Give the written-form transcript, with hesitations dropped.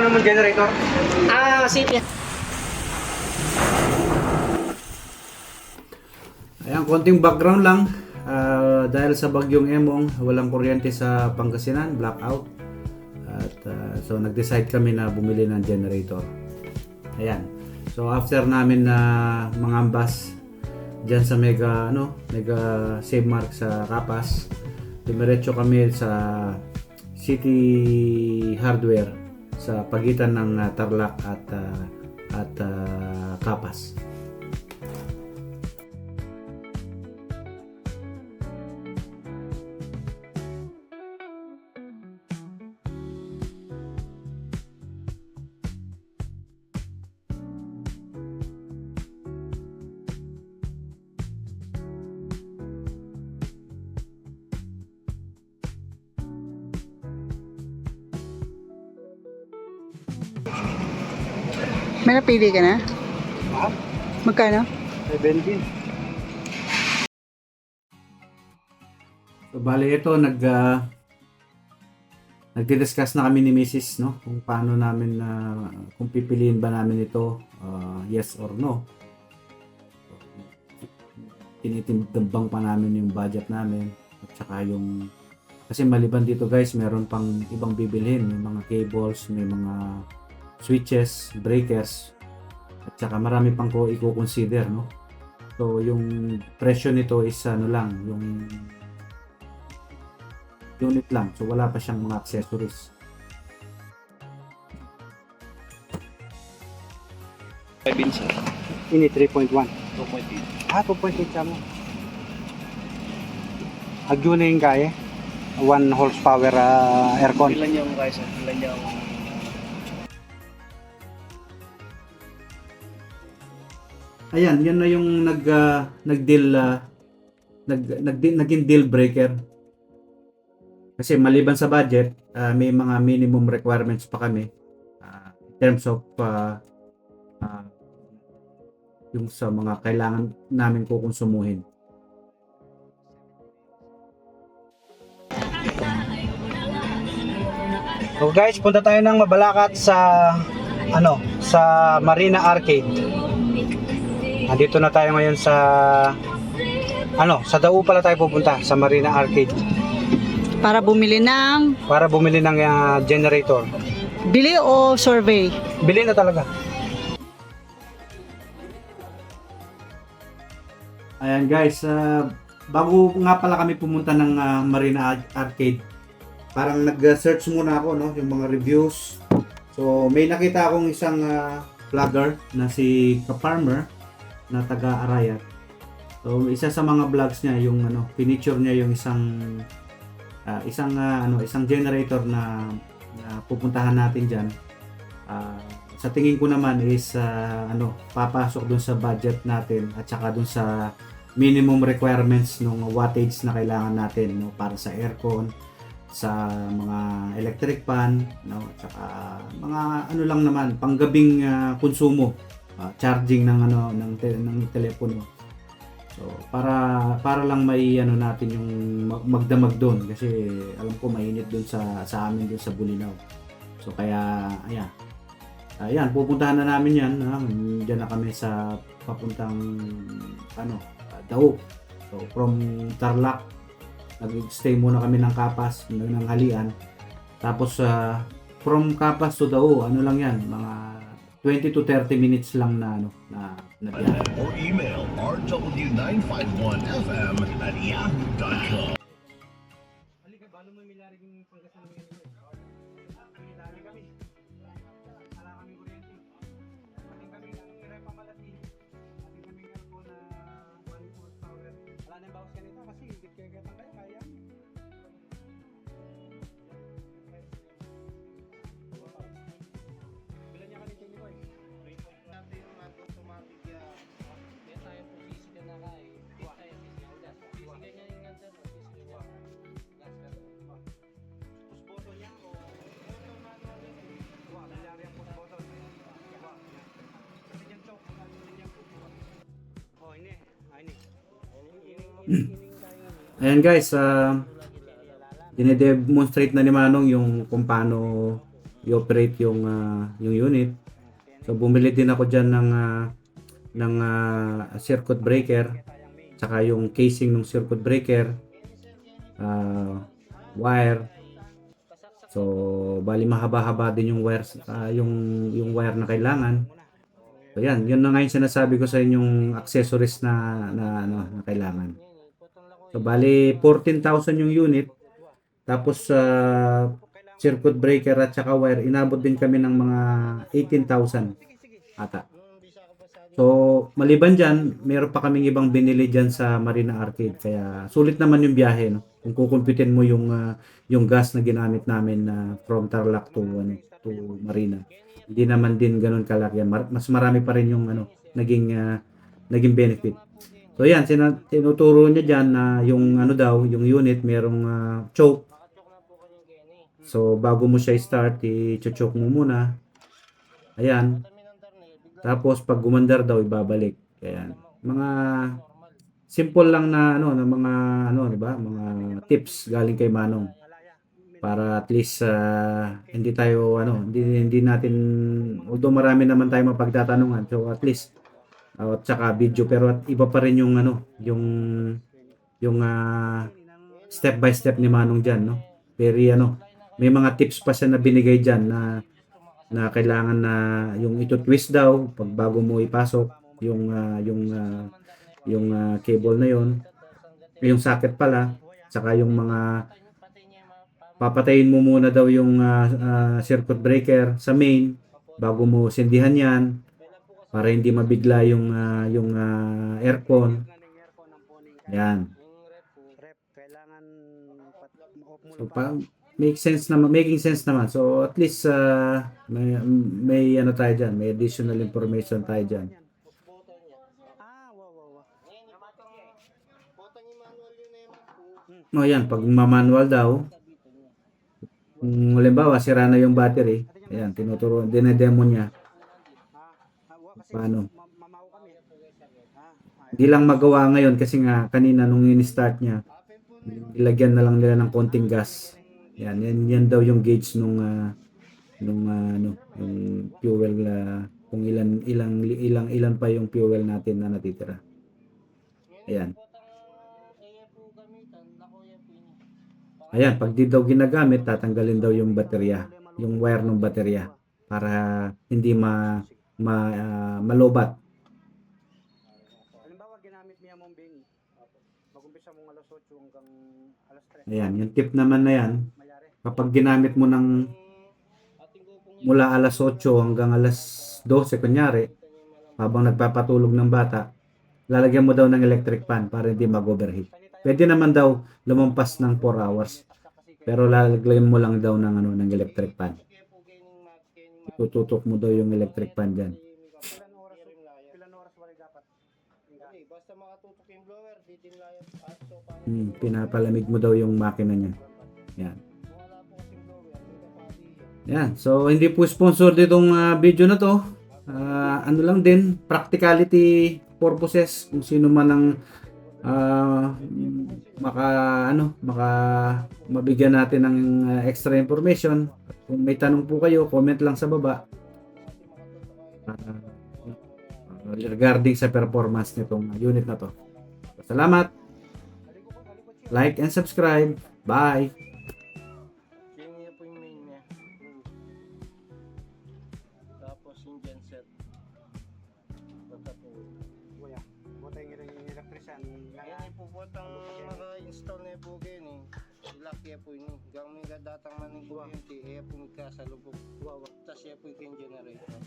ano mo generator? City. Ayan, konting background lang. Dahil sa bagyong Emong, walang kuryente sa Pangasinan, blackout. At so nag-decide kami na bumili ng generator. Ayan. So after namin na mangambas diyan sa Mega Save Mark sa Kapas, dumiretso kami sa City Hardware sa pagitan ng Tarlac at Kapas. May napili ka na? Ha? Magkano? 17. So bali ito nagdi-discuss na kami ni Mrs. no kung paano namin kung pipiliin ba namin ito yes or no. Tinitimbang pa namin yung budget namin at saka yung kasi maliban dito guys meron pang ibang bibilhin, may mga cables, may mga switches, breakers at saka marami pang ko i-consider no. So yung presyo nito is ano lang, yung unit lang. So wala pa siyang mga accessories. Ini 3.1. 2.8. 2.8 siya mo. Agyo na yung kaya. 1 horsepower aircon. Ilan yung riser? Ilan yung... Ayan, yun na yung naging deal breaker. Kasi maliban sa budget, may mga minimum requirements pa kami in terms of yung sa mga kailangan namin kukonsumuhin. So guys, punta tayo ng Mabalacat sa sa Marina Arcade. Andito na tayo ngayon sa sa Dao pala tayo pupunta sa Marina Arcade Para bumili ng para bumili ng generator. bili o survey? Bili na talaga. Ayan guys, bago nga pala kami pumunta ng Marina Arcade, parang nag-search muna ako no, yung mga reviews. So may nakita akong isang vlogger na si Kaparmer na taga Arayat. So isa sa mga vlogs niya yung pinicture niya yung isang generator na pupuntahan natin diyan. Sa tingin ko naman is papasok dun sa budget natin at saka dun sa minimum requirements ng wattage na kailangan natin no, para sa aircon, sa mga electric fan no, at saka mga lang naman panggabing konsumo, charging ng telepono. So para lang may natin yung magdamag doon kasi alam ko mainit doon sa amin doon sa Bulinaw. So kaya ayan, pupuntahan na namin yan. Diyan na kami sa papuntang Dao. So from Tarlac, nag-stay muna kami ng Kapas, ng Halian. Tapos from Kapas to Dao, lang yan, mga 20 to 30 minutes lang na biyahe. Or email rw951fm@yahoo.com. Ayan guys, dinedemonstrate na ni Manong yung kung paano i-operate yung unit. So bumili din ako diyan ng circuit breaker, saka yung casing ng circuit breaker, wire. So bali mahaba-haba din yung wires, yung wire na kailangan. So yan, yun na nga yung sinasabi ko sa inyong accessories na kailangan. So bali 14,000 yung unit. Tapos circuit breaker at saka wire, inabot din kami ng mga 18,000 ata. So maliban dyan, meron pa kaming ibang binili dyan sa Marina Arcade. Kaya sulit naman yung biyahe, no? Kung kukumpitin mo yung gas na ginamit namin from Tarlac to Marina. Hindi naman din ganun kalaki. Mas marami pa rin yung naging benefit. So yan, tinuturo niya dyan na yung yung unit merong choke. So bago mo siya i-start, i-choke mo muna. Ayan. Tapos pag gumandar daw, ibabalik. Ayan. Mga simple lang na di ba? Mga tips galing kay Manong. Para at least hindi tayo hindi natin, although marami naman tayo mapagtatanungan. So at least at saka video, pero at iba pa rin yung step by step ni Manong diyan, no? Very may mga tips pa siya na binigay diyan na kailangan na yung ito twist daw pag bago mo ipasok yung cable na yon, yung socket pala, saka yung mga papatayin mo muna daw yung circuit breaker sa main bago mo sindihan yan para hindi mabigla yung aircon. Yan. So making sense naman. So at least may tayo diyan, may additional information tayo diyan. No, yan, pag manual daw, kung halimbawa sira na yung battery, ayan, dinedemo niya paano. Hindi lang magawa ngayon kasi nga kanina nung in-start niya, ilagyan na lang nila ng konting gas. Yan daw yung gauge nung yung fuel, kung ilan pa yung fuel natin na natitira. Ayan. Ayan, pag di daw ginagamit, tatanggalin daw yung baterya, yung wire ng baterya para hindi malobat. Halimbawa ginamit niya mong Bing. Mag-umpisa mong alas 8 hanggang alas 3. Ayan, yung tip naman na yan, kapag ginamit mo ng mula alas 8 hanggang alas 12 kunyari, habang nagpapatulog ng bata, lalagyan mo daw ng electric fan para hindi mag-overheat. Pwede naman daw lumampas ng 4 hours. Pero lalagyan mo lang daw ng electric fan. Tututok mo daw yung electric fan diyan. Ilan oras wala dapat? Basta makatutok yung blower, didilayan aso pa. Pinapalamig mo daw yung makina niya. Yan. Yan. So hindi po sponsor ditong video na to. Ano lang din, practicality purposes, kung sino man ang mabigyan natin ng extra information. Kung may tanong po kayo, comment lang sa baba regarding sa performance nitong unit na to. Salamat, like and subscribe. Bye. Yung po yung main niya. Tapos yung genset. Basta po. Kuya, buta yung electrician. Ngayon po po itong naka-install na po ganyan eh. Lock ya po yun. Gamit ka datang maning po yun. Iya po yung kasalubog. Tas iya po yung generator.